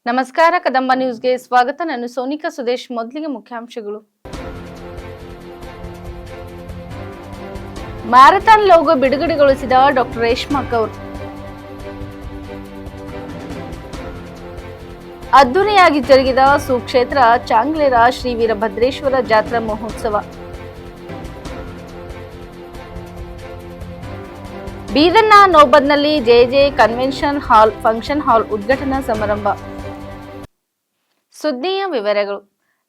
ನಮಸ್ಕಾರ ಕದಂಬ ನ್ಯೂಸ್ಗೆ ಸ್ವಾಗತ. ನಾನು ಸೋನಿಕಾ ಸುದೇಶ್. ಮೊದಲಿಗೆ ಮುಖ್ಯಾಂಶಗಳು. ಮ್ಯಾರಥಾನ್ ಲೋಗೋ ಬಿಡುಗಡೆಗೊಳಿಸಿದ ಡಾಕ್ಟರ್ ರೇಷ್ಮಾ ಕೌರ್. ಅದ್ದೂರಿಯಾಗಿ ಜರುಗಿದ ಸುಕ್ಷೇತ್ರ ಚಾಂಗ್ಲೇರ ಶ್ರೀ ವೀರಭದ್ರೇಶ್ವರ ಜಾತ್ರಾ ಮಹೋತ್ಸವ. ಬೀದರ್ನ ನೋಬದ್ನಲ್ಲಿ JJ convention hall function hall ಉದ್ಘಾಟನಾ ಸಮಾರಂಭ. ಸುದ್ದಿಯ ವಿವರಗಳು.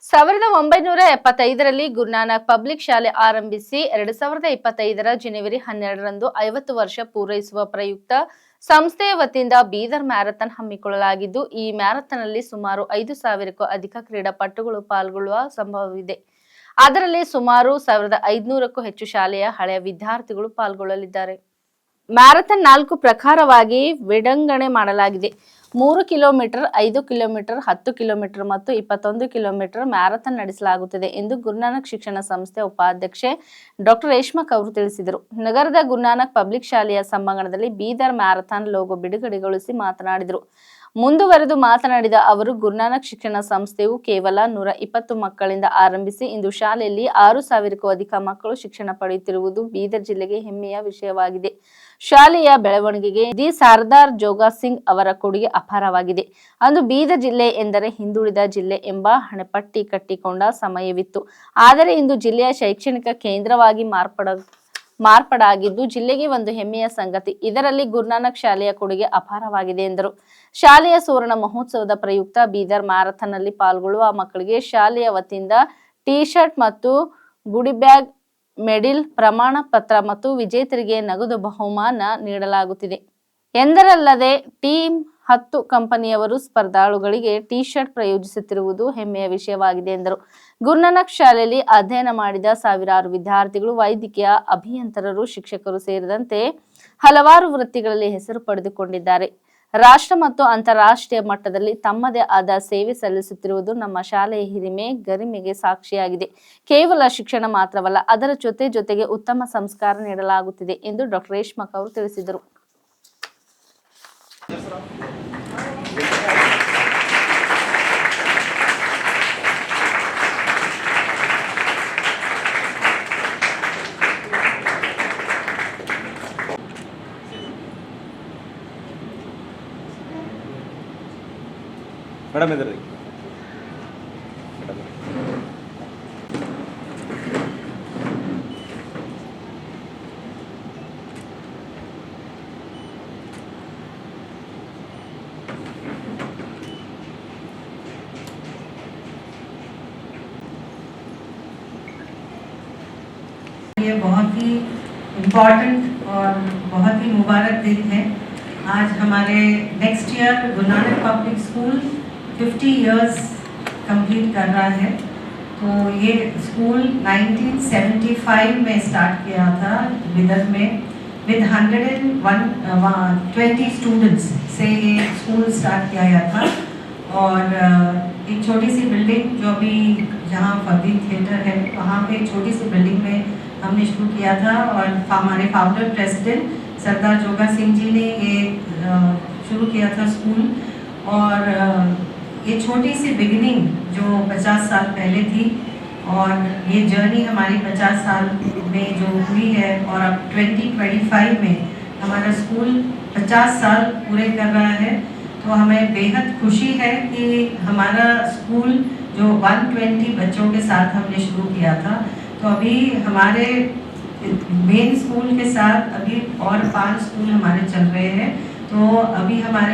1975ರಲ್ಲಿ ಗುರುನಾನಕ್ ಪಬ್ಲಿಕ್ ಶಾಲೆ ಆರಂಭಿಸಿ 2025ರ ಜನವರಿ 12ರಂದು 50 ವರ್ಷ ಪೂರೈಸುವ ಪ್ರಯುಕ್ತ ಸಂಸ್ಥೆಯ ವತಿಯಿಂದ ಬೀದರ್ ಮ್ಯಾರಥಾನ್ ಹಮ್ಮಿಕೊಳ್ಳಲಾಗಿದ್ದು, ಈ ಮ್ಯಾರಥಾನ್ನಲ್ಲಿ ಸುಮಾರು 5,000ಕ್ಕೂ ಅಧಿಕ ಕ್ರೀಡಾಪಟುಗಳು ಪಾಲ್ಗೊಳ್ಳುವ ಸಂಭವವಿದೆ. ಅದರಲ್ಲಿ ಸುಮಾರು 1,500ಕ್ಕೂ ಹೆಚ್ಚು ಶಾಲೆಯ ಹಳೆಯ ವಿದ್ಯಾರ್ಥಿಗಳು ಪಾಲ್ಗೊಳ್ಳಲಿದ್ದಾರೆ. ಮ್ಯಾರಥಾನ್ 4 ಪ್ರಕಾರವಾಗಿ ವಿಂಗಡಣೆ ಮಾಡಲಾಗಿದೆ. 3 ಕಿಲೋಮೀಟರ್, 5 ಕಿಲೋಮೀಟರ್, 10 ಕಿಲೋಮೀಟರ್ ಮತ್ತು 21 ಕಿಲೋಮೀಟರ್ ಮ್ಯಾರಥಾನ್ ನಡೆಸಲಾಗುತ್ತದೆ ಎಂದು ಗುರುನಾನಕ್ ಶಿಕ್ಷಣ ಸಂಸ್ಥೆ ಉಪಾಧ್ಯಕ್ಷೆ ಡಾಕ್ಟರ್ ರೇಷ್ಮಾ ಕೌರ್ ತಿಳಿಸಿದರು. ನಗರದ ಗುರುನಾನಕ್ ಪಬ್ಲಿಕ್ ಶಾಲೆಯ ಸಭಾಂಗಣದಲ್ಲಿ ಬೀದರ್ ಮ್ಯಾರಥಾನ್ ಲೋಗೋ ಬಿಡುಗಡೆಗೊಳಿಸಿ ಮಾತನಾಡಿದರು. ಮುಂದುವರೆದು ಮಾತನಾಡಿದ ಅವರು, ಗುರುನಾನಕ್ ಶಿಕ್ಷಣ ಸಂಸ್ಥೆಯು ಕೇವಲ 120 ಮಕ್ಕಳಿಂದ ಆರಂಭಿಸಿ ಇಂದು ಶಾಲೆಯಲ್ಲಿ 6,000ಕ್ಕೂ ಅಧಿಕ ಮಕ್ಕಳು ಶಿಕ್ಷಣ ಪಡೆಯುತ್ತಿರುವುದು ಬೀದರ್ ಜಿಲ್ಲೆಗೆ ಹೆಮ್ಮೆಯ ವಿಷಯವಾಗಿದೆ. ಶಾಲೆಯ ಬೆಳವಣಿಗೆಗೆ ದಿ ಸರ್ದಾರ್ ಜೋಗ ಸಿಂಗ್ ಅವರ ಕೊಡುಗೆ ಅಪಾರವಾಗಿದೆ. ಅಂದು ಬೀದರ್ ಜಿಲ್ಲೆ ಎಂದರೆ ಹಿಂದುಳಿದ ಜಿಲ್ಲೆ ಎಂಬ ಹಣೆಪಟ್ಟಿ ಕಟ್ಟಿಕೊಂಡ ಸಮಯವಿತ್ತು. ಆದರೆ ಇಂದು ಜಿಲ್ಲೆಯ ಶೈಕ್ಷಣಿಕ ಕೇಂದ್ರವಾಗಿ ಮಾರ್ಪಾಡಾಗಿದ್ದು ಜಿಲ್ಲೆಗೆ ಒಂದು ಹೆಮ್ಮೆಯ ಸಂಗತಿ. ಇದರಲ್ಲಿ ಗುರುನಾನಕ್ ಶಾಲೆಯ ಕೊಡುಗೆ ಅಪಾರವಾಗಿದೆ ಎಂದರು. ಶಾಲೆಯ ಸುವರ್ಣ ಮಹೋತ್ಸವದ ಪ್ರಯುಕ್ತ ಬೀದರ್ ಮ್ಯಾರಥಾನ್ ನಲ್ಲಿ ಪಾಲ್ಗೊಳ್ಳುವ ಮಕ್ಕಳಿಗೆ ಶಾಲೆಯ ವತಿಯಿಂದ ಟಿ ಶರ್ಟ್ ಮತ್ತು ಗುಡಿ ಬ್ಯಾಗ್, ಮೆಡಲ್, ಪ್ರಮಾಣ ಪತ್ರ ಮತ್ತು ವಿಜೇತರಿಗೆ ನಗದು ಬಹುಮಾನ ನೀಡಲಾಗುತ್ತಿದೆ ಎಂದರಲ್ಲದೆ ಟೀಮ್ 10 ಕಂಪನಿಯವರು ಸ್ಪರ್ಧಾಳುಗಳಿಗೆ ಟಿ ಶರ್ಟ್ ಪ್ರಯೋಜಿಸುತ್ತಿರುವುದು ಹೆಮ್ಮೆಯ ವಿಷಯವಾಗಿದೆ ಎಂದರು. ಗುರುನಾನಕ್ ಶಾಲೆಯಲ್ಲಿ ಅಧ್ಯಯನ ಮಾಡಿದ ಸಾವಿರಾರು ವಿದ್ಯಾರ್ಥಿಗಳು ವೈದ್ಯಕೀಯ, ಅಭಿಯಂತರರು, ಶಿಕ್ಷಕರು ಸೇರಿದಂತೆ ಹಲವಾರು ವೃತ್ತಿಗಳಲ್ಲಿ ಹೆಸರು ಪಡೆದುಕೊಂಡಿದ್ದಾರೆ. ರಾಷ್ಟ್ರ ಮತ್ತು ಅಂತಾರಾಷ್ಟ್ರೀಯ ಮಟ್ಟದಲ್ಲಿ ತಮ್ಮದೇ ಆದ ಸೇವೆ ಸಲ್ಲಿಸುತ್ತಿರುವುದು ನಮ್ಮ ಶಾಲೆಯ ಹಿರಿಮೆ, ಗರಿಮೆಗೆ ಸಾಕ್ಷಿಯಾಗಿದೆ. ಕೇವಲ ಶಿಕ್ಷಣ ಮಾತ್ರವಲ್ಲ, ಅದರ ಜೊತೆಗೆ ಉತ್ತಮ ಸಂಸ್ಕಾರ ನೀಡಲಾಗುತ್ತಿದೆ ಎಂದು ಡಾಕ್ಟರ್ ರೇಷ್ಮಾ ಕೌರ್ ತಿಳಿಸಿದರು. ಮೇಡಮ್ ಇದ್ರಿ ये बहुत ही इम्पोर्टेंट और बहुत ही मुबारक दिन है। आज हमारे next year Guru Nanak public school 50 years complete कर रहा है। तो ये स्कूल 1975 में स्टार्ट किया था बिदर में विद 120 स्टूडेंट्स से ये स्कूल स्टार्ट किया गया था। और एक छोटी सी बिल्डिंग जो अभी जहाँ फरदीन थिएटर है वहाँ पे छोटी सी बिल्डिंग में हमने शुरू किया था। और हमारे फाउंडर प्रेसिडेंट सरदार जोगा सिंह जी ने ये शुरू किया था स्कूल। और ये छोटी सी बिगिनिंग जो 50 साल पहले थी और ये जर्नी हमारी 50 साल में जो हुई है और अब 2025 में हमारा स्कूल 50 साल पूरे कर रहा है। तो हमें बेहद खुशी है कि हमारा स्कूल जो 120 बच्चों के साथ हमने शुरू किया था, तो अभी हमारे मेन स्कूल के साथ अभी और 5 स्कूल हमारे चल रहे हैं। तो अभी हमारे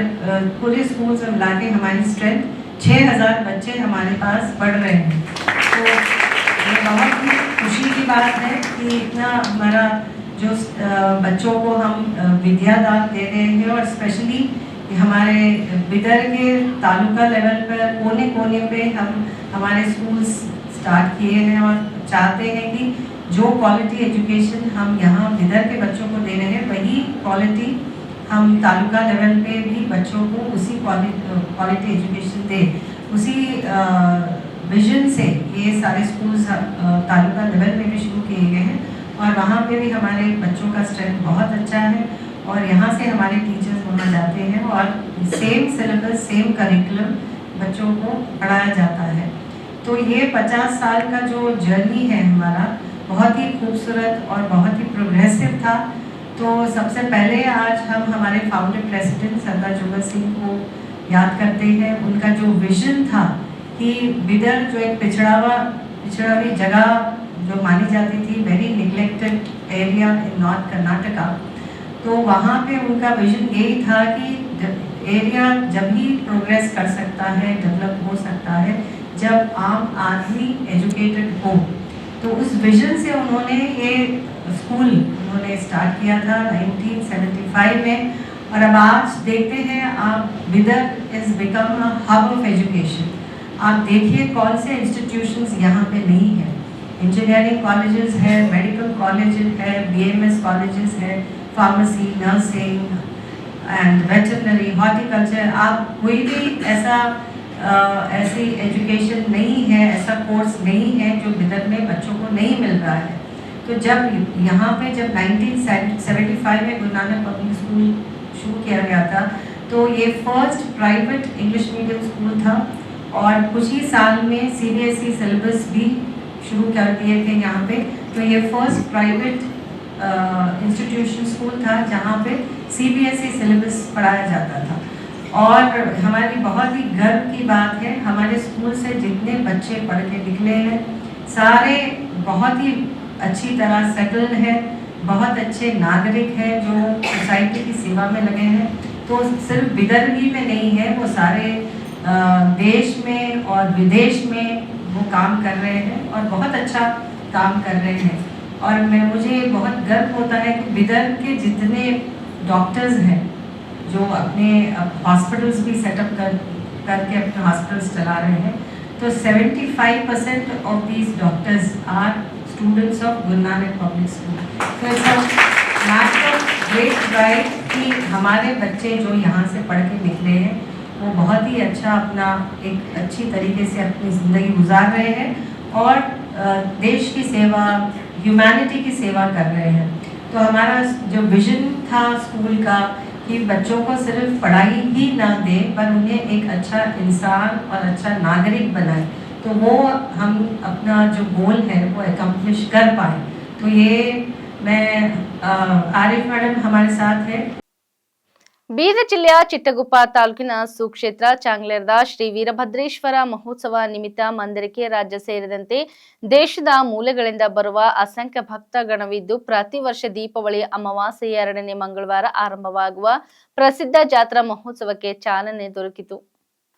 पूरे स्कूल से मिला के हमारी स्ट्रेंथ 6,000 बच्चे हमारे पास पढ़ रहे हैं। तो ये बहुत ही खुशी की बात है कि इतना हमारा जो बच्चों को हम विद्यादान दे रहे हैं। और स्पेशली हमारे बिदर के तालुका लेवल पर कोने कोने पे हम हमारे स्कूल स्टार्ट किए हैं और चाहते हैं कि जो क्वालिटी एजुकेशन हम यहाँ बिदर के बच्चों को दे रहे हैं वही क्वालिटी हम तालुका लेवल पे भी बच्चों को उसी क्वालिटी एजुकेशन दे। उसी विजन से ये सारे स्कूल्स तालुका लेवल में भी शुरू किए गए हैं और वहाँ पे भी हमारे बच्चों का स्ट्रेंथ बहुत अच्छा है और यहाँ से हमारे टीचर्स वहाँ जाते हैं और सेम सिलेबस सेम करिकुलम बच्चों को पढ़ाया जाता है। तो ये 50 साल का जो जर्नी है हमारा बहुत ही खूबसूरत और बहुत ही प्रोग्रेसिव था। तो सबसे पहले आज हम हमारे फाउंडर प्रेसिडेंट सरदार जुगल सिंह को याद करते हैं। उनका जो विजन था कि बिदर जो एक पिछड़ा जगह जो मानी जाती थी, very neglected area in north Karnataka, तो वहाँ पे उनका विजन यही था कि एरिया जब ही प्रोग्रेस कर सकता है, डेवलप हो सकता है, जब आम आदमी एजुकेटेड हो। तो उस विजन से उन्होंने ये स्कूल उन्होंने स्टार्ट किया था 1975 में। और अब आज देखते हैं आप, Bidar is become a hub of education. आप देखिए कौन से इंस्टीट्यूशंस यहाँ पे नहीं है। इंजीनियरिंग कॉलेजेस है, मेडिकल कॉलेजेस है, BMS कॉलेजेस है, pharmacy, nursing and veterinary, horticulture. आप कोई भी ऐसी एजुकेशन नहीं है, ऐसा कोर्स नहीं है जो बिदर में बच्चों को नहीं मिल रहा है। तो जब यहाँ पे 1975 में गुरु नानक पब्लिक स्कूल शुरू किया गया था, तो ये first private English medium school था और कुछ ही साल में CBSE सिलेबस भी शुरू कर दिए थे यहाँ पे। तो ये फर्स्ट प्राइवेट इंस्टीट्यूशन स्कूल था जहाँ पे CBSE सिलेबस पढ़ाया जाता था। और हमारी बहुत ही गर्व की बात है, हमारे स्कूल से जितने बच्चे पढ़ के निकले हैं सारे बहुत ही अच्छी तरह सेटल्ड हैं, बहुत अच्छे नागरिक हैं जो सोसाइटी की सेवा में लगे हैं। तो सिर्फ बिदर ही में नहीं है, वो सारे देश में और विदेश में वो काम कर रहे हैं और बहुत अच्छा काम कर रहे हैं। और मुझे बहुत गर्व होता है कि बिदर के जितने डॉक्टर्स हैं जो अपने हॉस्पिटल्स भी सेटअप करके अपने हॉस्पिटल्स चला रहे हैं, तो 75% of these doctors are students of Guru Nanak public school. तो it's a matter of great pride कि हमारे बच्चे जो यहाँ से पढ़ के निकले हैं वो बहुत ही अच्छा अपना एक अच्छी तरीके से अपनी ज़िंदगी गुजार रहे हैं और देश की सेवा, ह्यूमैनिटी की सेवा कर रहे हैं। तो हमारा जो विजन था स्कूल का कि बच्चों को सिर्फ पढ़ाई ही ना दे पर उन्हें एक अच्छा इंसान और अच्छा नागरिक बनाए, तो वो हम अपना जो गोल है वो एकम्प्लिश कर पाए। तो ये मैं आरिफ मैडम हमारे साथ है। ಬೀದರ್ ಜಿಲ್ಲೆಯ ಚಿಟ್ಟಗುಪ್ಪ ತಾಲೂಕಿನ ಸುಕ್ಷೇತ್ರ ಚಾಂಗ್ಲೇರದ ಶ್ರೀ ವೀರಭದ್ರೇಶ್ವರ ಮಹೋತ್ಸವ ನಿಮಿತ್ತ ಮಂದಿರಕ್ಕೆ ರಾಜ್ಯ ಸೇರಿದಂತೆ ದೇಶದ ಮೂಲೆಗಳಿಂದ ಬರುವ ಅಸಂಖ್ಯ ಭಕ್ತಗಣವಿದ್ದು ಪ್ರತಿ ವರ್ಷ ದೀಪಾವಳಿ ಅಮಾವಾಸ್ಯೆಯ 2ನೇ ಮಂಗಳವಾರ ಆರಂಭವಾಗುವ ಪ್ರಸಿದ್ಧ ಜಾತ್ರಾ ಮಹೋತ್ಸವಕ್ಕೆ ಚಾಲನೆ ದೊರಕಿತು।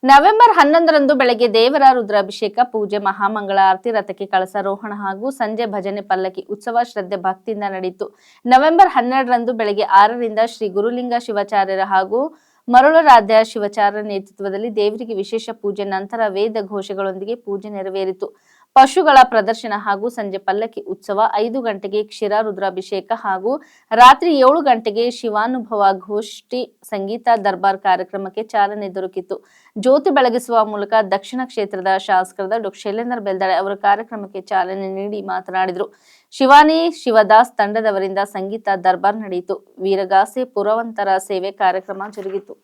ನವೆಂಬರ್ 11ರಂದು ಬೆಳಗ್ಗೆ ದೇವರ ರುದ್ರಾಭಿಷೇಕ, ಪೂಜೆ, ಮಹಾಮಂಗಳ ಆರತಿ, ರಥಕ್ಕೆ ಕಳಸಾರೋಹಣ ಹಾಗೂ ಸಂಜೆ ಭಜನೆ ಪಲ್ಲಕ್ಕಿ ಉತ್ಸವ ಶ್ರದ್ಧೆ ಭಕ್ತಿಯಿಂದ ನಡೆಯಿತು। ನವೆಂಬರ್ 12ರಂದು ಬೆಳಗ್ಗೆ 6ರಿಂದ ಶ್ರೀ ಗುರುಲಿಂಗ ಶಿವಾಚಾರ್ಯರ ಹಾಗೂ ಮರಳರಾಧ್ಯ ಶಿವಾಚಾರ್ಯರ ನೇತೃತ್ವದಲ್ಲಿ ದೇವರಿಗೆ ವಿಶೇಷ ಪೂಜೆ ನಂತರ ವೇದ ಘೋಷಗಳೊಂದಿಗೆ ಪೂಜೆ ನೆರವೇರಿತು। ಪಶುಗಳ ಪ್ರದರ್ಶನ ಹಾಗೂ ಸಂಜೆ ಪಲ್ಲಕ್ಕಿ ಉತ್ಸವ, 5 ಗಂಟೆಗೆ ಕ್ಷೀರ ರುದ್ರಾಭಿಷೇಕ ಹಾಗೂ ರಾತ್ರಿ 7 ಗಂಟೆಗೆ ಶಿವಾನುಭವ ಗೋಷ್ಠಿ ಸಂಗೀತ ದರ್ಬಾರ್ ಕಾರ್ಯಕ್ರಮಕ್ಕೆ ಚಾಲನೆ ದೊರಕಿತು। ಜ್ಯೋತಿ ಬೆಳಗಿಸುವ ಮೂಲಕ ದಕ್ಷಿಣ ಕ್ಷೇತ್ರದ ಶಾಸಕರಾದ ಡಾ ಶೈಲೇಂದ್ರ ಬೆಲ್ದಾಳೆ ಅವರು ಕಾರ್ಯಕ್ರಮಕ್ಕೆ ಚಾಲನೆ ನೀಡಿ ಮಾತನಾಡಿದರು। ಶಿವಾನಿ ಶಿವದಾಸ್ ತಂಡದವರಿಂದ ಸಂಗೀತ ದರ್ಬಾರ್ ನಡೆಯಿತು। ವೀರಗಾಸೆ ಪುರವಂತರ ಸೇವೆ ಕಾರ್ಯಕ್ರಮ ಜರುಗಿತು।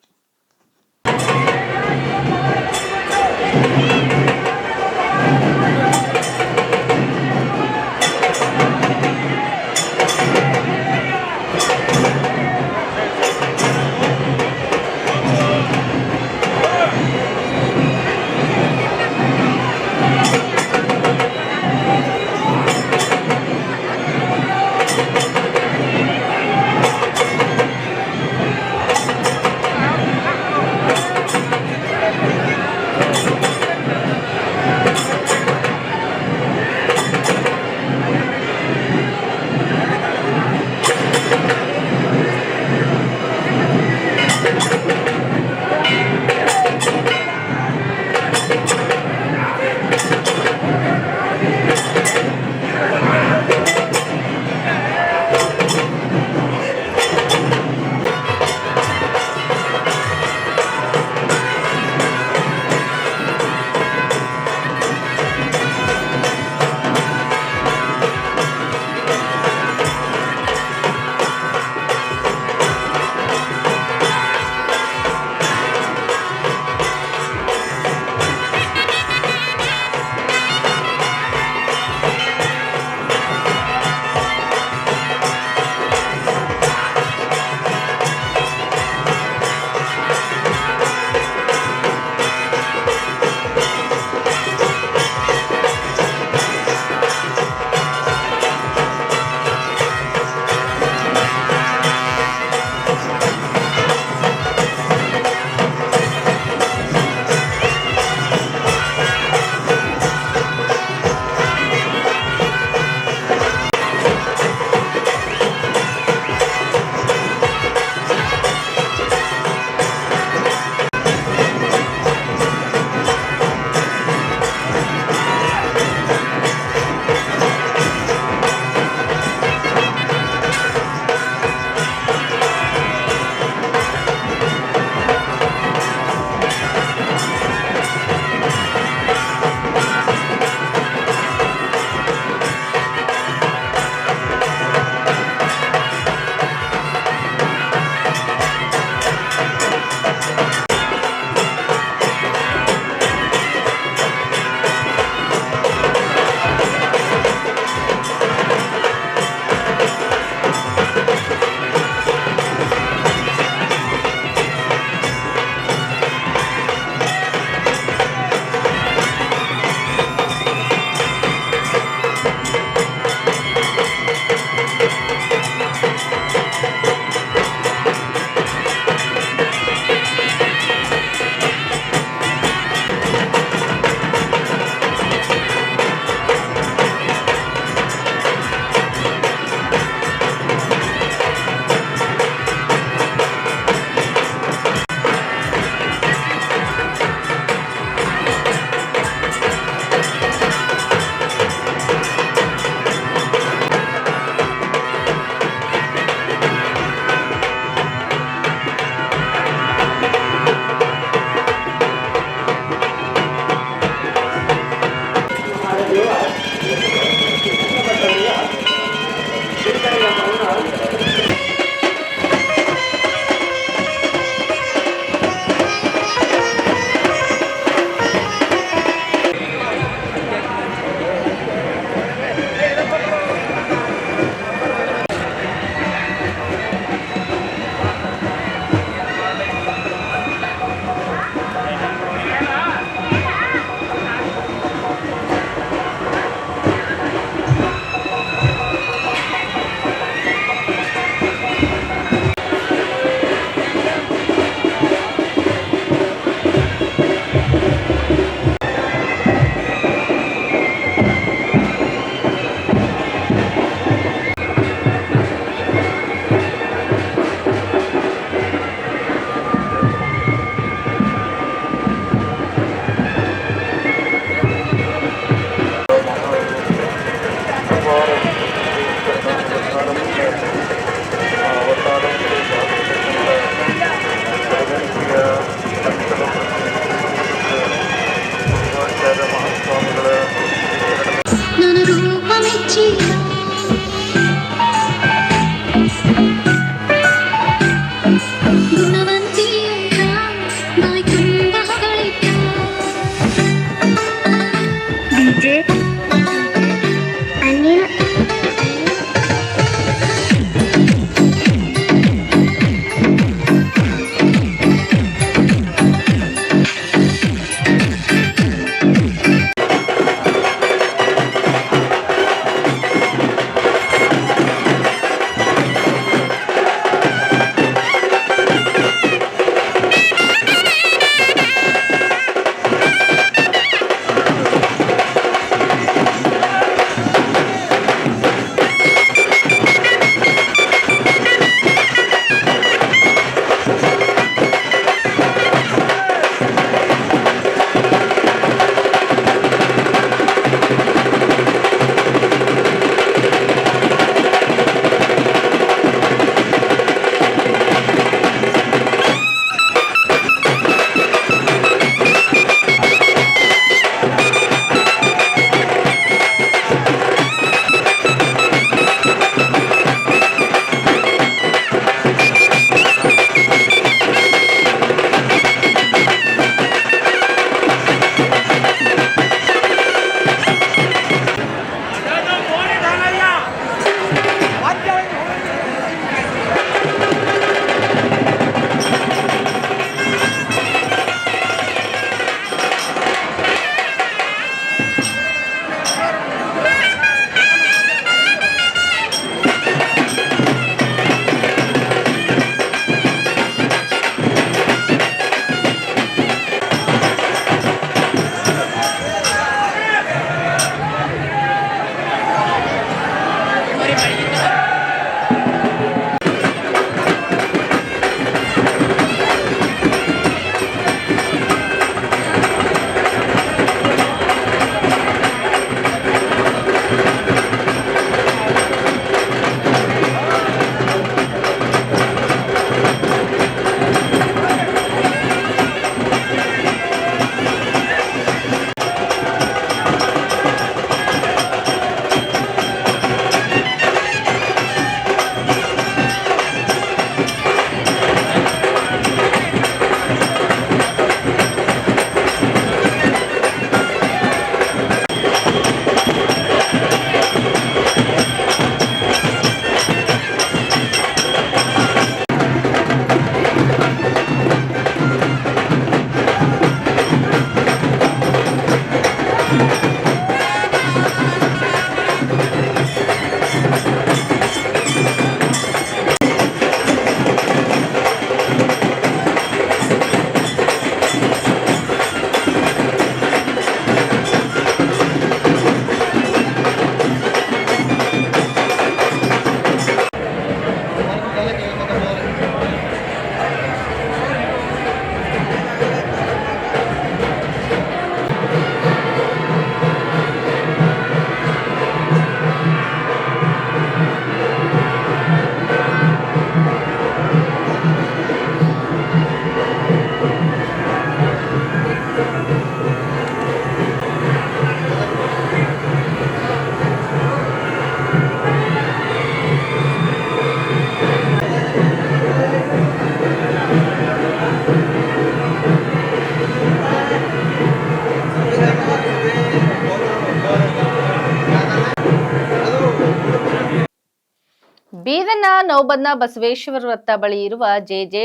ಬೀದರ್ನ ನೌಬಂದ್ನ ಬಸವೇಶ್ವರ ವೃತ್ತ ಬಳಿ ಇರುವ ಜೆಜೆ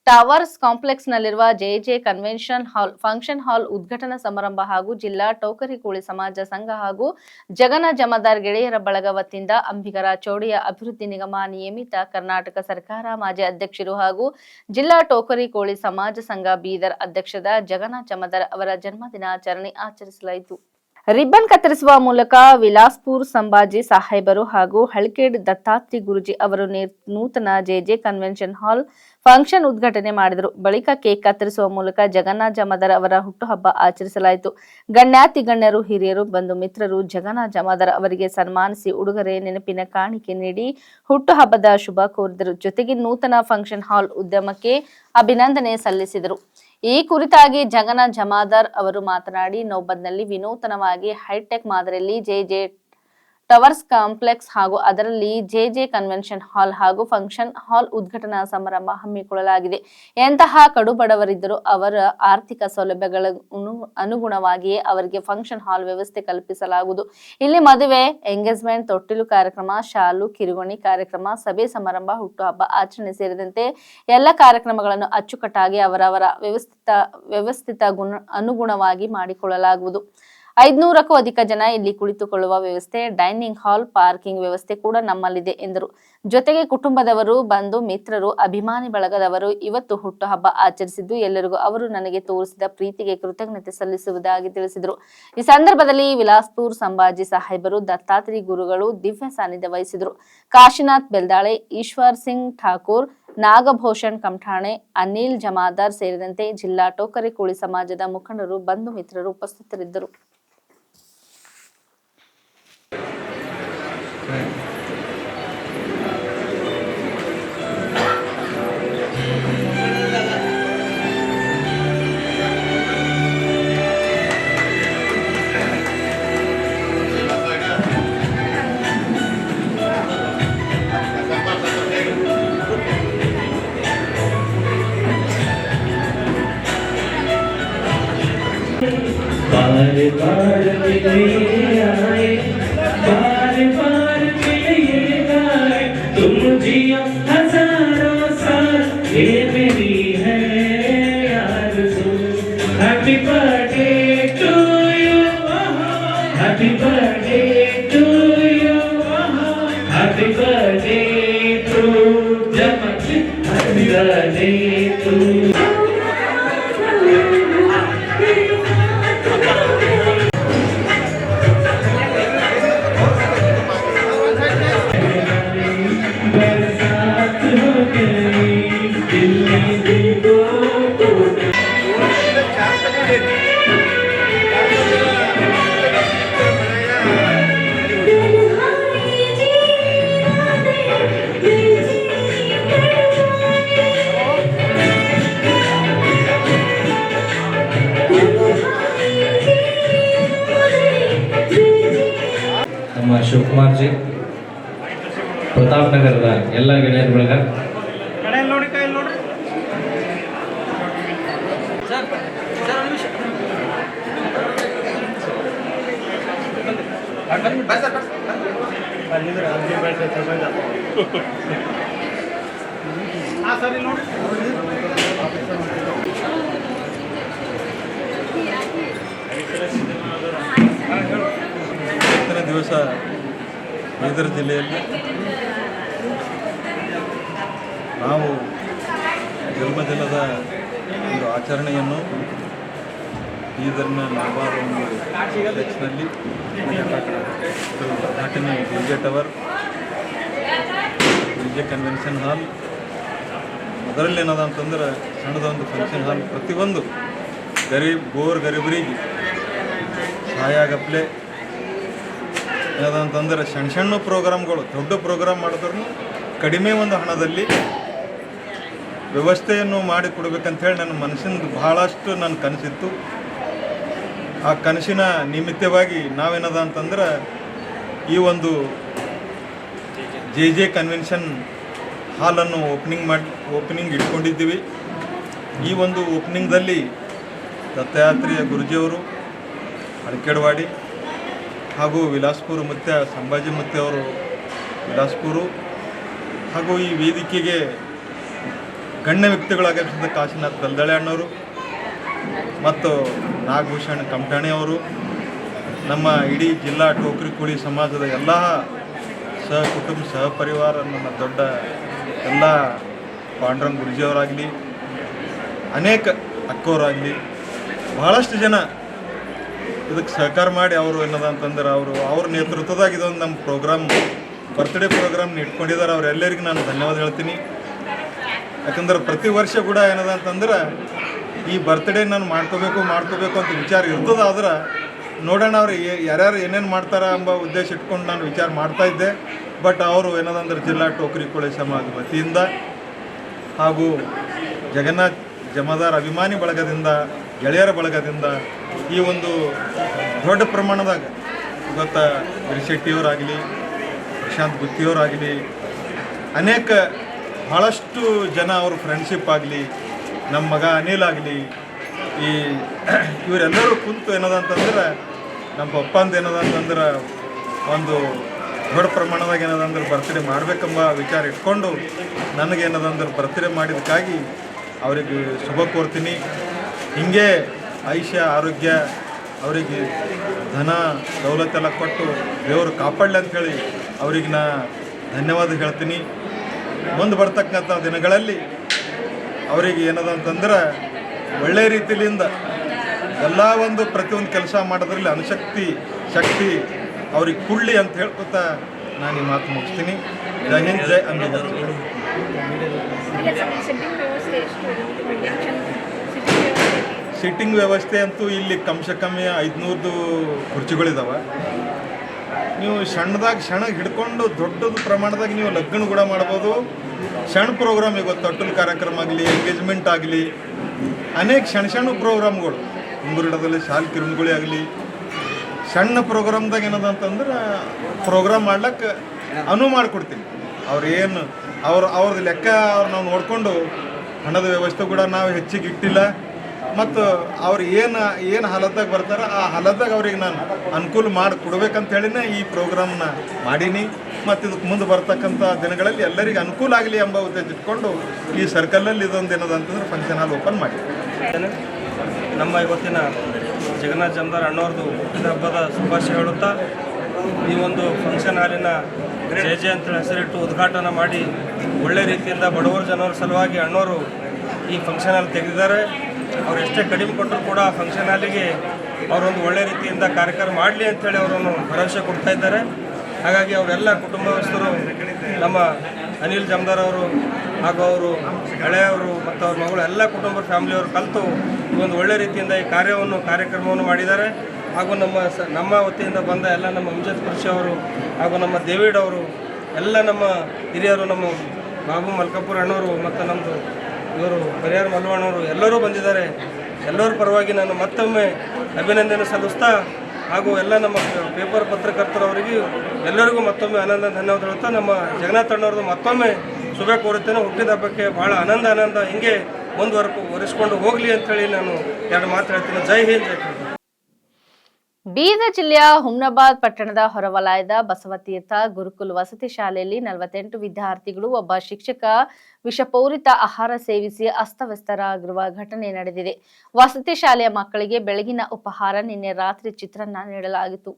ಟವರ್ಸ್ ಕಾಂಪ್ಲೆಕ್ಸ್ನಲ್ಲಿರುವ JJ convention hall function hall ಉದ್ಘಾಟನಾ ಸಮಾರಂಭ ಹಾಗೂ ಜಿಲ್ಲಾ ಟೋಕರಿ ಕೋಳಿ ಸಮಾಜ ಸಂಘ ಹಾಗೂ ಜಗನ ಜಮಾದಾರ್ ಗೆಳೆಯರ ಬಳಗ ವತಿಯಿಂದ ಅಂಬಿಗರ ಚೌಡಿಯ ಅಭಿವೃದ್ಧಿ ನಿಗಮ ನಿಯಮಿತ ಕರ್ನಾಟಕ ಸರ್ಕಾರ ಮಾಜಿ ಅಧ್ಯಕ್ಷರು ಹಾಗೂ ಜಿಲ್ಲಾ ಟೋಕರಿ ಕೋಳಿ ಸಮಾಜ ಸಂಘ ಬೀದರ್ ಅಧ್ಯಕ್ಷದ ಜಗನ ಜಮಾದಾರ್ ಅವರ ಜನ್ಮದಿನಾಚರಣೆ ಆಚರಿಸಲಾಯಿತು. ರಿಬ್ಬನ್ ಕತ್ತರಿಸುವ ಮೂಲಕ ವಿಲಾಸ್ಪುರ್ ಸಂಭಾಜಿ ಸಾಹೇಬರು ಹಾಗೂ ಹಳ್ಕೇಡ್ ದತ್ತಾತ್ರಿ ಗುರುಜಿ ಅವರು ನೂತನ ಜೆಜೆ ಕನ್ವೆನ್ಷನ್ ಹಾಲ್ ಫಂಕ್ಷನ್ ಉದ್ಘಾಟನೆ ಮಾಡಿದರು. ಬಳಿಕ ಕೇಕ್ ಕತ್ತರಿಸುವ ಮೂಲಕ ಜಗನ್ನಾಥ ಜಮಾದಾರ್ ಅವರ ಹುಟ್ಟುಹಬ್ಬ ಆಚರಿಸಲಾಯಿತು. ಗಣ್ಯಾತಿ ಗಣ್ಯರು, ಹಿರಿಯರು, ಬಂಧು ಮಿತ್ರರು ಜಗನ್ನಾಥ ಜಮಾದಾರ್ ಅವರಿಗೆ ಸನ್ಮಾನಿಸಿ ಉಡುಗೊರೆ, ನೆನಪಿನ ಕಾಣಿಕೆ ನೀಡಿ ಹುಟ್ಟುಹಬ್ಬದ ಶುಭ ಕೋರಿದರು. ಜೊತೆಗೆ ನೂತನ ಫಂಕ್ಷನ್ ಹಾಲ್ ಉದ್ಯಮಕ್ಕೆ ಅಭಿನಂದನೆ ಸಲ್ಲಿಸಿದರು. ಈ ಕುರಿತಾಗಿ ಜಗನ್ನಾಥ ಜಮಾದಾರ್ ಅವರು ಮಾತನಾಡಿ, ನೌಬಂದ್ನಲ್ಲಿ ವಿನೂತನವಾಗಿ ಹೈಟೆಕ್ ಮಾದರಿಯಲ್ಲಿ ಜೆಜೆ ಟವರ್ಸ್ ಕಾಂಪ್ಲೆಕ್ಸ್ ಹಾಗೂ ಅದರಲ್ಲಿ ಜೆಜೆ ಕನ್ವೆನ್ಷನ್ ಹಾಲ್ ಹಾಗೂ ಫಂಕ್ಷನ್ ಹಾಲ್ ಉದ್ಘಾಟನಾ ಸಮಾರಂಭ ಹಮ್ಮಿಕೊಳ್ಳಲಾಗಿದೆ. ಎಂತಹ ಕಡುಬಡವರಿದ್ದರೂ ಅವರ ಆರ್ಥಿಕ ಸೌಲಭ್ಯಗಳ ಅನುಗುಣವಾಗಿಯೇ ಅವರಿಗೆ ಫಂಕ್ಷನ್ ಹಾಲ್ ವ್ಯವಸ್ಥೆ ಕಲ್ಪಿಸಲಾಗುವುದು. ಇಲ್ಲಿ ಮದುವೆ, ಎಂಗೇಜ್ಮೆಂಟ್, ತೊಟ್ಟಿಲು ಕಾರ್ಯಕ್ರಮ, ಶಾಲು, ಕಿರುಗಣಿ ಕಾರ್ಯಕ್ರಮ, ಸಭೆ ಸಮಾರಂಭ, ಹುಟ್ಟುಹಬ್ಬ ಆಚರಣೆ ಸೇರಿದಂತೆ ಎಲ್ಲ ಕಾರ್ಯಕ್ರಮಗಳನ್ನು ಅಚ್ಚುಕಟ್ಟಾಗಿ ಅವರವರ ವ್ಯವಸ್ಥಿತ ಅನುಗುಣವಾಗಿ ಮಾಡಿಕೊಳ್ಳಲಾಗುವುದು. 500ಕ್ಕೂ ಅಧಿಕ ಜನ ಇಲ್ಲಿ ಕುಳಿತುಕೊಳ್ಳುವ ವ್ಯವಸ್ಥೆ, ಡೈನಿಂಗ್ ಹಾಲ್, ಪಾರ್ಕಿಂಗ್ ವ್ಯವಸ್ಥೆ ಕೂಡ ನಮ್ಮಲ್ಲಿದೆ ಎಂದರು. ಜೊತೆಗೆ ಕುಟುಂಬದವರು, ಬಂಧು ಮಿತ್ರರು, ಅಭಿಮಾನಿ ಬಳಗದವರು ಇವತ್ತು ಹುಟ್ಟುಹಬ್ಬ ಆಚರಿಸಿದ್ದು ಎಲ್ಲರಿಗೂ ಅವರು ನನಗೆ ತೋರಿಸಿದ ಪ್ರೀತಿಗೆ ಕೃತಜ್ಞತೆ ಸಲ್ಲಿಸುವುದಾಗಿ ತಿಳಿಸಿದರು. ಈ ಸಂದರ್ಭದಲ್ಲಿ ವಿಲಾಸ್ಪುರ್ ಸಂಭಾಜಿ ಸಾಹೇಬರು, ದತ್ತಾತ್ರಿ ಗುರುಗಳು ದಿವ್ಯ ಸಾನ್ನಿಧ್ಯ ವಹಿಸಿದರು. ಕಾಶಿನಾಥ್ ಬೆಲ್ದಾಳೆ, ಈಶ್ವರ್ ಸಿಂಗ್ ಠಾಕೂರ್, ನಾಗಭೂಷಣ್ ಕಮಠಾಣೆ, ಅನಿಲ್ ಜಮಾದಾರ್ ಸೇರಿದಂತೆ ಜಿಲ್ಲಾ ಟೋಕರಿ ಕೋಳಿ ಸಮಾಜದ ಮುಖಂಡರು, ಬಂಧು ಮಿತ್ರರು ಉಪಸ್ಥಿತರಿದ್ದರು. बार बार मिले आए, बार बार मिले आए, तुम जियो हजारों साल, ये मेरी है आरज़ू। Happy birthday to you, happy birthday to you, happy birthday to जमत, happy birthday to Shivakumar ji, Pratap ನಗರದ ಎಲ್ಲ ಗೆಳೆಯರ ಬಳಗ, ದಿವಸ ಬೀದರ್ ಜಿಲ್ಲೆಯಲ್ಲಿ ನಾವು ಜನ್ಮದಿನದ ಒಂದು ಆಚರಣೆಯನ್ನು ಬೀದರ್ನ ನವಾಬ್ ಒಂದು ಕಾಂಪ್ಲೆಕ್ಸ್ನಲ್ಲಿ ಉದ್ಘಾಟನೆ, ಜೆಜೆ ಟವರ್, ಜೆಜೆ ಕನ್ವೆನ್ಷನ್ ಹಾಲ್, ಅದರಲ್ಲಿ ಏನದ ಅಂತಂದ್ರೆ ಸಣ್ಣದೊಂದು ಫಂಕ್ಷನ್ ಹಾಲ್, ಪ್ರತಿಯೊಂದು ಗರೀಬರಿಗೆ ಸಹಾಯ ಆಗಪ್ಲೆ ಏನದಂತಂದ್ರೆ ಸಣ್ಣ ಸಣ್ಣ ಪ್ರೋಗ್ರಾಮ್ಗಳು, ದೊಡ್ಡ ಪ್ರೋಗ್ರಾಮ್ ಮಾಡಿದ್ರು ಕಡಿಮೆ ಒಂದು ಹಣದಲ್ಲಿ ವ್ಯವಸ್ಥೆಯನ್ನು ಮಾಡಿಕೊಡ್ಬೇಕಂತೇಳಿ ನನ್ನ ಮನಸ್ಸಿಂದ ಭಾಳಷ್ಟು ನನ್ನ ಕನಸಿತ್ತು. ಆ ಕನಸಿನ ನಿಮಿತ್ತವಾಗಿ ನಾವೇನದ ಅಂತಂದ್ರೆ ಈ ಒಂದು ಜೆ ಕನ್ವೆನ್ಷನ್ ಹಾಲನ್ನು ಓಪನಿಂಗ್ ಇಟ್ಕೊಂಡಿದ್ದೀವಿ. ಈ ಒಂದು ಓಪನಿಂಗ್ದಲ್ಲಿ ದತ್ತಾತ್ರೇಯ ಗುರುಜಿಯವರು, ಅಳಕೆಡವಾಡಿ ಹಾಗೂ ವಿಲಾಸ್ಪುರ ಮುತ್ಯ ಸಂಭಾಜಿ ಮುತ್ಯ ಅವರು ವಿಲಾಸ್ಪುರು, ಹಾಗೂ ಈ ವೇದಿಕೆಗೆ ಗಣ್ಯ ವ್ಯಕ್ತಿಗಳಾಗಿರ್ತಕ್ಕಂಥ ಕಾಶಿನಾಥ್ ದಲ್ದಳೆ ಅಣ್ಣವರು ಮತ್ತು ನಾಗಭೂಷಣ್ ಕಮಟಾಣಿ ಅವರು, ನಮ್ಮ ಇಡೀ ಜಿಲ್ಲಾ ಟೋಕ್ರಿ ಕೂಲಿ ಸಮಾಜದ ಎಲ್ಲ ಕುಟುಂಬ ಸಹಪರಿವಾರ, ನನ್ನ ದೊಡ್ಡ ಎಲ್ಲ ಪಾಂಡುರಂಗ ಗುರುಜಿಯವರಾಗಲಿ, ಅನೇಕ ಅಕ್ಕವರಾಗಲಿ, ಬಹಳಷ್ಟು ಜನ ಇದಕ್ಕೆ ಸಹಕಾರ ಮಾಡಿ ಅವರು ಏನದ ಅಂತಂದ್ರೆ ಅವ್ರ ನೇತೃತ್ವದಾಗ ಇದೊಂದು ನಮ್ಮ ಪ್ರೋಗ್ರಾಮ್, ಬರ್ತ್ಡೇ ಪ್ರೋಗ್ರಾಮ್ನ ಇಟ್ಕೊಂಡಿದ್ದಾರೆ. ಅವರೆಲ್ಲರಿಗೂ ನಾನು ಧನ್ಯವಾದ ಹೇಳ್ತೀನಿ. ಯಾಕಂದ್ರೆ ಪ್ರತಿ ವರ್ಷ ಕೂಡ ಏನದ ಅಂತಂದ್ರೆ ಈ ಬರ್ತ್ಡೇ ನಾನು ಮಾಡ್ಕೋಬೇಕು ಅಂತ ವಿಚಾರ ಇರ್ತದಾದ್ರೆ ನೋಡೋಣ ಅವ್ರು ಯಾರ್ಯಾರು ಏನೇನು ಮಾಡ್ತಾರ ಎಂಬ ಉದ್ದೇಶ ಇಟ್ಕೊಂಡು ನಾನು ವಿಚಾರ ಮಾಡ್ತಾಯಿದ್ದೆ. ಬಟ್ ಅವರು ಏನದಂದ್ರೆ ಜಿಲ್ಲಾ ಟೋಕ್ರಿ ಕೂಲಿ ಸಮಾಜ ವತಿಯಿಂದ ಹಾಗೂ ಜಗನ್ನಾಥ್ ಜಮಾದಾರ್ ಅಭಿಮಾನಿ ಬಳಗದಿಂದ, ಗೆಳೆಯರ ಬಳಗದಿಂದ ಈ ಒಂದು ದೊಡ್ಡ ಪ್ರಮಾಣದಾಗ ಇವತ್ತು ಗಿರಿಶೆಟ್ಟಿಯವರಾಗಲಿ, ಪ್ರಶಾಂತ್ ಗುತ್ತಿಯವರಾಗಲಿ, ಅನೇಕ ಭಾಳಷ್ಟು ಜನ ಅವ್ರ ಫ್ರೆಂಡ್ಶಿಪ್ ಆಗಲಿ, ನಮ್ಮ ಮಗ ಅನಿಲ್ ಆಗಲಿ, ಈ ಇವರೆಲ್ಲರೂ ಕುಂತು ಏನದಂತಂದ್ರೆ ನಮ್ಮ ಪಪ್ಪ ಅಂತ ಏನದಂತಂದ್ರೆ ಒಂದು ದೊಡ್ಡ ಪ್ರಮಾಣದಾಗ ಏನದಂದ್ರೆ ಬರ್ತ್ಡೇ ಮಾಡಬೇಕೆಂಬ ವಿಚಾರ ಇಟ್ಕೊಂಡು ನನಗೇನದಂದ್ರೆ ಬರ್ತ್ಡೇ ಮಾಡಿದ್ದಕ್ಕಾಗಿ ಅವರಿಗೆ ಶುಭ ಕೋರ್ತೀನಿ. ಹೀಗೆ ಆಯುಷ್ಯ ಆರೋಗ್ಯ ಅವರಿಗೆ ಧನ ದೌಲತ್ತೆಲ್ಲ ಕೊಟ್ಟು ದೇವರು ಕಾಪಾಡಲಿ ಅಂಥೇಳಿ ಅವ್ರಿಗೆ ನಾ ಧನ್ಯವಾದ ಹೇಳ್ತೀನಿ. ಮುಂದೆ ಬರ್ತಕ್ಕಂಥ ದಿನಗಳಲ್ಲಿ ಅವರಿಗೆ ಏನದಂತಂದ್ರೆ ಒಳ್ಳೆಯ ರೀತಿಯಿಂದ ಎಲ್ಲ ಒಂದು ಪ್ರತಿಯೊಂದು ಕೆಲಸ ಮಾಡೋದ್ರಲ್ಲಿ ಶಕ್ತಿ ಅವ್ರಿಗೆ ಕೊಡಲಿ ಅಂತ ಹೇಳ್ಕೊತ ನಾನು ಈ ಮಾತು ಮುಗಿಸ್ತೀನಿ. ಜೈ ಹಿಂದ್, ಜೈ ಅಂಬೇಡ್ಕರ್. ಸಿಟ್ಟಿಂಗ್ ವ್ಯವಸ್ಥೆ ಅಂತೂ ಇಲ್ಲಿ ಕಮ್ಸೆ ಕಮ್ಮಿ 500 ಕುರ್ಚಿಗಳಿದಾವೆ. ನೀವು ಸಣ್ಣಗೆ ಹಿಡ್ಕೊಂಡು ದೊಡ್ಡದು ಪ್ರಮಾಣದಾಗ ನೀವು ಲಗ್ನ ಕೂಡ ಮಾಡ್ಬೋದು. ಸಣ್ಣ ಪ್ರೋಗ್ರಾಮ್ ಈಗ ತೊಟ್ಟಲು ಕಾರ್ಯಕ್ರಮ ಆಗಲಿ, ಎಂಗೇಜ್ಮೆಂಟ್ ಆಗಲಿ, ಅನೇಕ ಸಣ್ಣ ಪ್ರೋಗ್ರಾಮ್ಗಳು, ಉಂಗುರಿಡದಲ್ಲಿ ಶಾಲೆ ಕಿರುಣಗುಳಿ ಆಗಲಿ, ಸಣ್ಣ ಪ್ರೋಗ್ರಾಮ್ದಾಗ ಏನದ ಅಂತಂದ್ರೆ ಪ್ರೋಗ್ರಾಮ್ ಮಾಡ್ಲಿಕ್ಕೆ ಅನುವು ಮಾಡಿಕೊಡ್ತೀನಿ. ಅವ್ರದ್ದು ಲೆಕ್ಕ ನಾವು ನೋಡಿಕೊಂಡು ಹಣದ ವ್ಯವಸ್ಥೆ ಕೂಡ ನಾವು ಹೆಚ್ಚಿಗೆ ಇಟ್ಟಿಲ್ಲ. ಮತ್ತು ಅವ್ರು ಏನು ಹಾಲತ್ದಾಗ ಬರ್ತಾರೆ ಆ ಹಾಲತ್ದಾಗ ಅವ್ರಿಗೆ ನಾನು ಅನುಕೂಲ ಮಾಡಿ ಕೊಡ್ಬೇಕಂತ ಹೇಳಿನೇ ಈ ಪ್ರೋಗ್ರಾಮ್ನ ಮಾಡೀನಿ. ಮತ್ತು ಇದಕ್ಕೆ ಮುಂದೆ ಬರ್ತಕ್ಕಂಥ ದಿನಗಳಲ್ಲಿ ಎಲ್ಲರಿಗೆ ಅನುಕೂಲ ಆಗಲಿ ಎಂಬ ಉದ್ದೇಶ ಇಟ್ಕೊಂಡು ಈ ಸರ್ಕಲಲ್ಲಿ ಇದೊಂದು ಏನದ ಅಂತಂದ್ರೆ ಫಂಕ್ಷನ್ ಹಾಲ್ ಓಪನ್ ಮಾಡಿ. ನಮ್ಮ ಇವತ್ತಿನ ಜಗನ್ನಾಥ್ ಜಮದಾರ್ ಅಣ್ಣವ್ರದ್ದು ಹಬ್ಬದ ಶುಭಾಶಯ ಹೇಳುತ್ತಾ ಈ ಒಂದು ಫಂಕ್ಷನ್ ಹಾಲಿನ ಜೆ ಅಂತ ಹೆಸರಿಟ್ಟು ಉದ್ಘಾಟನೆ ಮಾಡಿ ಒಳ್ಳೆ ರೀತಿಯಿಂದ ಬಡವರು ಜನರ ಸಲುವಾಗಿ ಅಣ್ಣವರು ಈ ಫಂಕ್ಷನ್ ಹಾಲ್ ತೆಗೆದಿದ್ದಾರೆ. ಅವ್ರು ಎಷ್ಟೇ ಕಡಿಮೆ ಕೊಟ್ಟರು ಕೂಡ ಫಂಕ್ಷನ್ ಹಾಲಿಗೆ ಅವರೊಂದು ಒಳ್ಳೆ ರೀತಿಯಿಂದ ಕಾರ್ಯಕ್ರಮ ಮಾಡಲಿ ಅಂಥೇಳಿ ಅವರನ್ನು ಭರವಸೆ ಕೊಡ್ತಾ ಇದ್ದಾರೆ. ಹಾಗಾಗಿ ಅವರೆಲ್ಲ ಕುಟುಂಬಸ್ಥರು, ನಮ್ಮ ಅನಿಲ್ ಜಮದಾರ್ ಅವರು ಹಾಗೂ ಅವರು ಹಳೆಯವರು ಮತ್ತು ಅವ್ರ ಮಗಳು ಎಲ್ಲ ಕುಟುಂಬ ಫ್ಯಾಮಿಲಿಯವರು ಕಲಿತು ಒಂದು ಒಳ್ಳೆ ರೀತಿಯಿಂದ ಈ ಕಾರ್ಯಕ್ರಮವನ್ನು ಮಾಡಿದ್ದಾರೆ. ಹಾಗೂ ನಮ್ಮ ವತಿಯಿಂದ ಬಂದ ಎಲ್ಲ ನಮ್ಮ ಅಮ್ಜದ್ ಕೃಷಿ ಅವರು ಹಾಗೂ ನಮ್ಮ ದೇವಿಡ್ ಅವರು, ಎಲ್ಲ ನಮ್ಮ ಹಿರಿಯರು, ನಮ್ಮ ಬಾಬು ಮಲ್ಕಾಪುರ ಅಣ್ಣವರು ಮತ್ತು ನಮ್ಮದು ಇವರು ಪರಿಹಾರ ಮಲ್ವಣ್ಣವರು ಎಲ್ಲರೂ ಬಂದಿದ್ದಾರೆ. ಎಲ್ಲರ ಪರವಾಗಿ ನಾನು ಮತ್ತೊಮ್ಮೆ ಅಭಿನಂದನೆ ಸಲ್ಲಿಸ್ತಾ ಹಾಗೂ ಎಲ್ಲ ನಮ್ಮ ಪೇಪರ್ ಪತ್ರಕರ್ತರವರಿಗೂ ಎಲ್ಲರಿಗೂ ಮತ್ತೊಮ್ಮೆ ಧನ್ಯವಾದ ಹೇಳುತ್ತಾ ನಮ್ಮ ಜಗನ್ನಾಥ್ ಅಣ್ಣವ್ರದ್ದು ಮತ್ತೊಮ್ಮೆ ಶುಭ ಕೋರುತ್ತೇನೆ. ಹುಟ್ಟಿದ ಹಬ್ಬಕ್ಕೆ ಭಾಳ ಆನಂದ ಹಿಂಗೆ ಮುಂದುವರಿಸ್ಕೊಂಡು ಹೋಗಲಿ ಅಂಥೇಳಿ ನಾನು 2 ಮಾತು ಹೇಳ್ತೀನಿ. ಜೈ ಹಿಂದ್, ಜೈ ಕರ್ನಾಟಕ. ಬೀದರ್ ಜಿಲ್ಲೆಯ ಹುಮ್ನಾಬಾದ್ ಪಟ್ಟಣದ ಹೊರವಲಯದ ಬಸವತೀರ್ಥ ಗುರುಕುಲ್ ವಸತಿ ಶಾಲೆಯಲ್ಲಿ 48 ವಿದ್ಯಾರ್ಥಿಗಳು, ಒಬ್ಬ ಶಿಕ್ಷಕ ವಿಷಪೂರಿತ ಆಹಾರ ಸೇವಿಸಿ ಅಸ್ತವ್ಯಸ್ತರಾಗಿರುವ ಘಟನೆ ನಡೆದಿದೆ. ವಸತಿ ಶಾಲೆಯ ಮಕ್ಕಳಿಗೆ ಬೆಳಗಿನ ಉಪಹಾರ ನಿನ್ನೆ ರಾತ್ರಿ ಚಿತ್ರಾನ್ನ ನೀಡಲಾಗಿತ್ತು.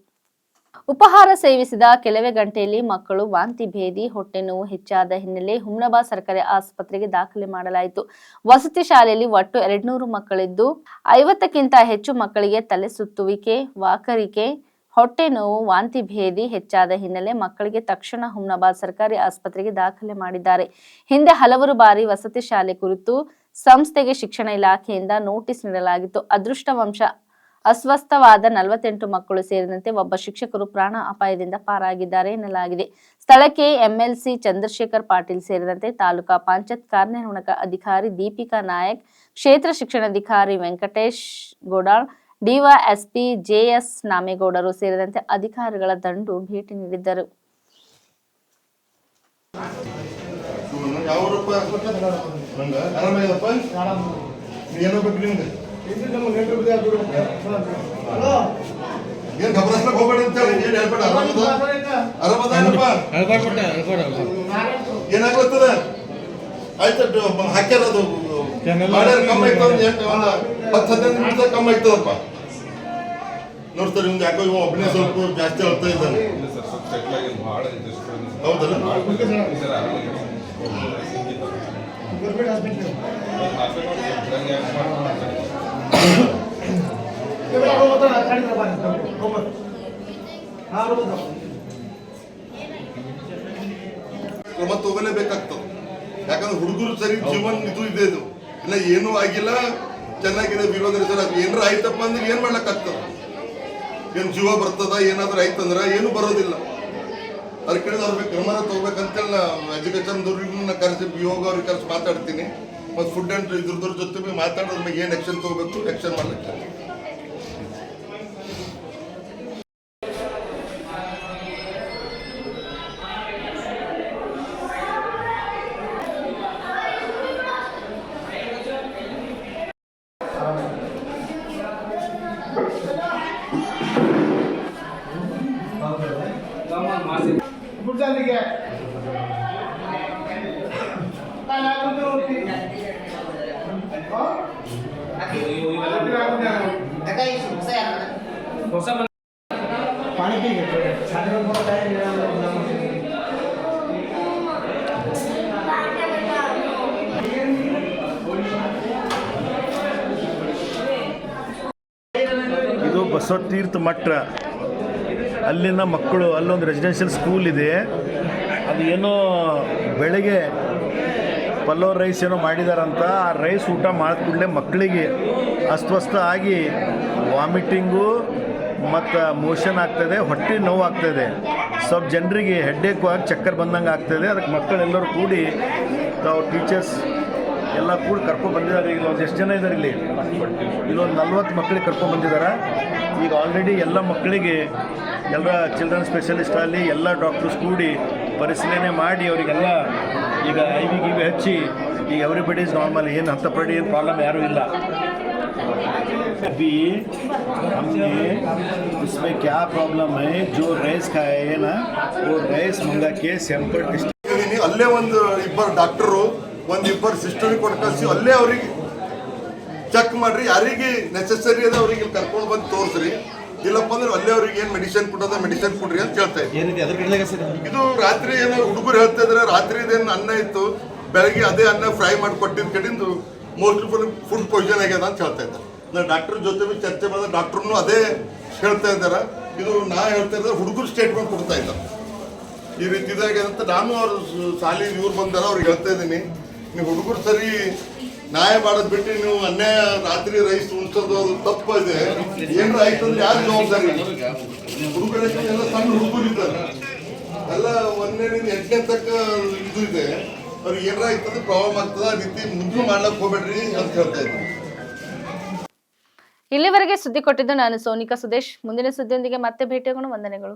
ಉಪಹಾರ ಸೇವಿಸಿದ ಕೆಲವೇ ಗಂಟೆಯಲ್ಲಿ ಮಕ್ಕಳು ವಾಂತಿ ಭೇದಿ, ಹೊಟ್ಟೆ ನೋವು ಹೆಚ್ಚಾದ ಹಿನ್ನೆಲೆ ಹುಮ್ನಾಬಾದ್ ಸರ್ಕಾರಿ ಆಸ್ಪತ್ರೆಗೆ ದಾಖಲೆ ಮಾಡಲಾಯಿತು. ವಸತಿ ಶಾಲೆಯಲ್ಲಿ ಒಟ್ಟು 200 ಮಕ್ಕಳಿದ್ದು 50ಕ್ಕಿಂತ ಹೆಚ್ಚು ಮಕ್ಕಳಿಗೆ ತಲೆ ಸುತ್ತುವಿಕೆ, ವಾಕರಿಕೆ, ಹೊಟ್ಟೆ ನೋವು, ವಾಂತಿ ಭೇದಿ ಹೆಚ್ಚಾದ ಹಿನ್ನೆಲೆ ಮಕ್ಕಳಿಗೆ ತಕ್ಷಣ ಹುಮ್ನಾಬಾದ್ ಸರ್ಕಾರಿ ಆಸ್ಪತ್ರೆಗೆ ದಾಖಲೆ ಮಾಡಿದ್ದಾರೆ. ಹಿಂದೆ ಹಲವಾರು ಬಾರಿ ವಸತಿ ಶಾಲೆ ಕುರಿತು ಸಂಸ್ಥೆಗೆ ಶಿಕ್ಷಣ ಇಲಾಖೆಯಿಂದ ನೋಟಿಸ್ ನೀಡಲಾಗಿತ್ತು. ಅದೃಷ್ಟವಂಶ ಅಸ್ವಸ್ಥವಾದ 48 ಮಕ್ಕಳು ಸೇರಿದಂತೆ ಒಬ್ಬ ಶಿಕ್ಷಕರು ಪ್ರಾಣ ಅಪಾಯದಿಂದ ಪಾರಾಗಿದ್ದಾರೆ ಎನ್ನಲಾಗಿದೆ. ಸ್ಥಳಕ್ಕೆ ಎಂಎಲ್ಸಿ ಚಂದ್ರಶೇಖರ್ ಪಾಟೀಲ್ ಸೇರಿದಂತೆ ತಾಲೂಕಾ ಪಂಚಾಯತ್ ಕಾರ್ಯನಿರ್ವಾಹಕ ಅಧಿಕಾರಿ ದೀಪಿಕಾ ನಾಯಕ್, ಕ್ಷೇತ್ರ ಶಿಕ್ಷಣಾಧಿಕಾರಿ ವೆಂಕಟೇಶ್ ಗೋಡಾಳ್, ಡಿವೈಎಸ್ಪಿ ಜೆಎಸ್ ನಾಮೇಗೌಡರು ಸೇರಿದಂತೆ ಅಧಿಕಾರಿಗಳ ದಂಡು ಭೇಟಿ ನೀಡಿದ್ದರು. ಏನ್ ಗಬರಸ್ಲಕ್ ಹೋಗ್ಬೇಡ ಅಂತ ಹೇಳಿ ಏನ್ ಹೇಳ್ಬೇಡ. ಆರಾಮದಪ್ಪ ಏನಾಗ್ಲತ್ತದ ಆಯ್ತು ಹಾಕ್ಯಾರ ಅದು ಮಾಡ್ಯಾರ ಕಮ್ಮಿ ಆಯ್ತು ಒಂದು 10-15 ನಿಮಿಷ ಕಮ್ಮಿ ಆಯ್ತದಪ್ಪ. ನೋಡ್ತಾರೆ ನಿಮ್ಗೆ ಯಾಕೋ ಇವ ಒಬ್ಬನೇ ಸ್ವಲ್ಪ ಜಾಸ್ತಿ ಆಗ್ತಾ ಇದ್ದಾನೆ. ಹೌದಲ್ಲ ಕ್ರಮ ತಗೋಲೇಬೇಕಾಗ್ತದೆ. ಯಾಕಂದ್ರೆ ಹುಡುಗರು ಸರಿ ಜೀವನ ಇದು ಇದೆ, ಇದು ಇಲ್ಲ ಏನೂ ಆಗಿಲ್ಲ ಚೆನ್ನಾಗಿದೆ ವಿರೋಧ ಏನಾರ ಆಯ್ತಪ್ಪ ಅಂದ್ರೆ ಏನ್ ಮಾಡ್ಲಕ್ಕಾಗ್ತದ? ಏನ್ ಜೀವ ಬರ್ತದ? ಏನಾದ್ರೂ ಆಯ್ತಂದ್ರ ಏನು ಬರೋದಿಲ್ಲ. ಅದ್ರ ಕಡೆ ಅವ್ರಿಗೆ ಕ್ರಮನ ತಗೋಬೇಕಂತೇಳಿ ನಾ ಎಜುಕೇಶನ್ದವ್ರಿಗೂ ಕರೆಸಿ ಯೋಗ ಅವ್ರಿಗೆ ಕರೆಸಿ ಮಾತಾಡ್ತೀನಿ. ಮತ್ತು ಫುಡ್ ಅಂಡ್ ಇದ್ರದ್ರ ಜೊತೆ ಮಾತಾಡೋದ್ರ ಮೇಲೆ ಏನು ಆಕ್ಷನ್ ತಗೋಬೇಕು ಆಕ್ಷನ್ ಮಾಡ್ಲಿಕ್ಕೆ. ಇದು ಬಸವತೀರ್ಥ ಮಠ. ಅಲ್ಲಿನ ಮಕ್ಕಳು ಅಲ್ಲೊಂದು ರೆಸಿಡೆನ್ಷಿಯಲ್ ಸ್ಕೂಲ್ ಇದೆ. ಅದು ಏನೋ ಬೆಳಗ್ಗೆ ಪಲ್ಲವ್ ರೈಸ್ ಏನೋ ಮಾಡಿದಾರಂತ. ಆ ರೈಸ್ ಊಟ ಮಾಡಿದ ಕೂಡಲೇ ಮಕ್ಕಳಿಗೆ ಅಸ್ವಸ್ಥ ಆಗಿ ವಾಮಿಟಿಂಗು ಮತ್ತು ಮೋಷನ್ ಆಗ್ತದೆ, ಹೊಟ್ಟೆ ನೋವು ಆಗ್ತದೆ. ಸ್ವಲ್ಪ ಜನರಿಗೆ ಹೆಡ್ಡೇಕು ಆಗಿ ಚಕ್ಕರ್ ಬಂದಂಗೆ ಆಗ್ತದೆ. ಅದಕ್ಕೆ ಮಕ್ಕಳೆಲ್ಲರೂ ಕೂಡಿ ತಾವು ಟೀಚರ್ಸ್ ಎಲ್ಲ ಕೂಡ ಕರ್ಕೊಂಡು ಬಂದಿದ್ದಾರೆ. ಈಗ ಒಂದು ಎಷ್ಟು ಜನ ಇದ್ದಾರೆ ಇಲ್ಲೊಂದು 40 ಮಕ್ಕಳಿಗೆ ಕರ್ಕೊಂಡು ಬಂದಿದ್ದಾರೆ. ಈಗ ಆಲ್ರೆಡಿ ಎಲ್ಲ ಮಕ್ಕಳಿಗೆ ಎಲ್ಲ ಚಿಲ್ಡ್ರನ್ ಸ್ಪೆಷಲಿಸ್ಟ್ ಅಲ್ಲಿ ಎಲ್ಲ ಡಾಕ್ಟರ್ಸ್ ಕೂಡಿ ಪರಿಶೀಲನೆ ಮಾಡಿ ಅವರಿಗೆಲ್ಲ ಈಗ IV ಹಚ್ಚಿ ಈಗ ಎವ್ರಿಬಡಿ ಇಸ್ ನಾರ್ಮಲ್. ಏನು ಹಂತಪಡಿ ಏನು ಪ್ರಾಬ್ಲಮ್ ಯಾರೂ ಇಲ್ಲ. अभी हमने इसमें क्या प्रॉब्लम है, जो रैस खाए है ना वो रैस मंगा के सैंपल टेस्ट. ಅಲ್ಲೇ ಒಂದು ಇಬ್ಬರು ಡಾಕ್ಟರು ಒಂದಿಬ್ಬರು ಸಿಸ್ಟರಿಗೆ ಕೊಟ್ಟು ಕಳಿಸಿ ಅಲ್ಲೇ ಅವ್ರಿಗೆ ಚೆಕ್ ಮಾಡ್ರಿ, ಯಾರಿಗೆ ನೆಸೆಸರಿ ಅದ ಅವ್ರಿಗೆ ಕರ್ಕೊಂಡು ಬಂದು ತೋರಿಸ್ರಿ. ಇಲ್ಲಪ್ಪ ಅಂದ್ರೆ ಅಲ್ಲೇ ಅವ್ರಿಗೆ ಏನು ಮೆಡಿಸಿನ್ ಕೊಟ್ಟದ ಮೆಡಿಸಿನ್ ಕೊಡ್ರಿ ಅಂತ ಹೇಳ್ತಾ ಇದ್ದಾರೆ. ಇದು ರಾತ್ರಿ ಏನೋ ಹುಡುಗರು ಹೇಳ್ತಾ ಇದ್ರೆ ರಾತ್ರಿ ಇದೇನು ಅನ್ನ ಇತ್ತು, ಬೆಳಗ್ಗೆ ಅದೇ ಅನ್ನ ಫ್ರೈ ಮಾಡಿ ಕೊಟ್ಟಿದ್ದ ಕಡೆಯಿಂದ ಮೋಸ್ಟ್ಲಿ ಫುಡ್ ಪಾಯ್ಸನ್ ಆಗ್ಯದ ಅಂತ ಹೇಳ್ತಾ ಇದ್ದಾರೆ. ನಾನು ಡಾಕ್ಟರ್ ಜೊತೆ ಚರ್ಚೆ ಮಾಡಿದ್ರೆ ಡಾಕ್ಟ್ರು ಅದೇ ಹೇಳ್ತಾ ಇದ್ದಾರೆ. ಇದು ನಾ ಹೇಳ್ತಾ ಇದ್ದಾರೆ, ಹುಡುಗರು ಸ್ಟೇಟ್ಮೆಂಟ್ ಕೊಡ್ತಾ ಇದ್ದಾರೆ ಈ ರೀತಿ ಇದಾಗ ಅಂತ. ನಾನು ಅವ್ರು ಶಾಲೆ ಇವ್ರು ಬಂದಾರ ಅವ್ರಿಗೆ ಹೇಳ್ತಾ ಇದ್ದೀನಿ, ನೀವು ಹುಡುಗರು ಸರಿ ನ್ಯಾಯ ಮಾಡೋದು ಬಿಟ್ಟು ನೀವು ಅನ್ಯಾಯ ರಾತ್ರಿ ರೈಸ್ ಉಣಿಸೋದು ಅದು ತಪ್ಪು ಇದೆ. ಏನಾರ ಆಯ್ತು ಅಂದ್ರೆ ಯಾರು ಜವಾಬ್ದಾರಿ? ಹುಡುಗರು ಎಲ್ಲ ಸಣ್ಣ ಹುಡುಗರು ಇದ್ದಾರೆ, ಎಲ್ಲ 1ನೇದಿಂದ 8ನೇ ತನಕ ಇದು ಇದೆ. ಅವ್ರಿಗೆ ಏನಾರ ಆಯ್ತಂದ್ರೆ ಪ್ರಾಬ್ಲಮ್ ಆಗ್ತದೆ. ಆ ರೀತಿ ಮುಂದೆ ಮಾಡ್ಲಕ್ಕೆ ಹೋಗ್ಬೇಡ್ರಿ ಅಂತ ಹೇಳ್ತಾ ಇದ್ದೀನಿ. ಇಲ್ಲಿವರೆಗೆ ಸುದ್ದಿ ಕೊಟ್ಟಿದ್ದು ನಾನು ಸೋನಿಕಾ ಸುದೇಶ್. ಮುಂದಿನ ಸುದ್ದಿಯೊಂದಿಗೆ ಮತ್ತೆ ಭೇಟಿಯಾಗೋಣ. ವಂದನೆಗಳು.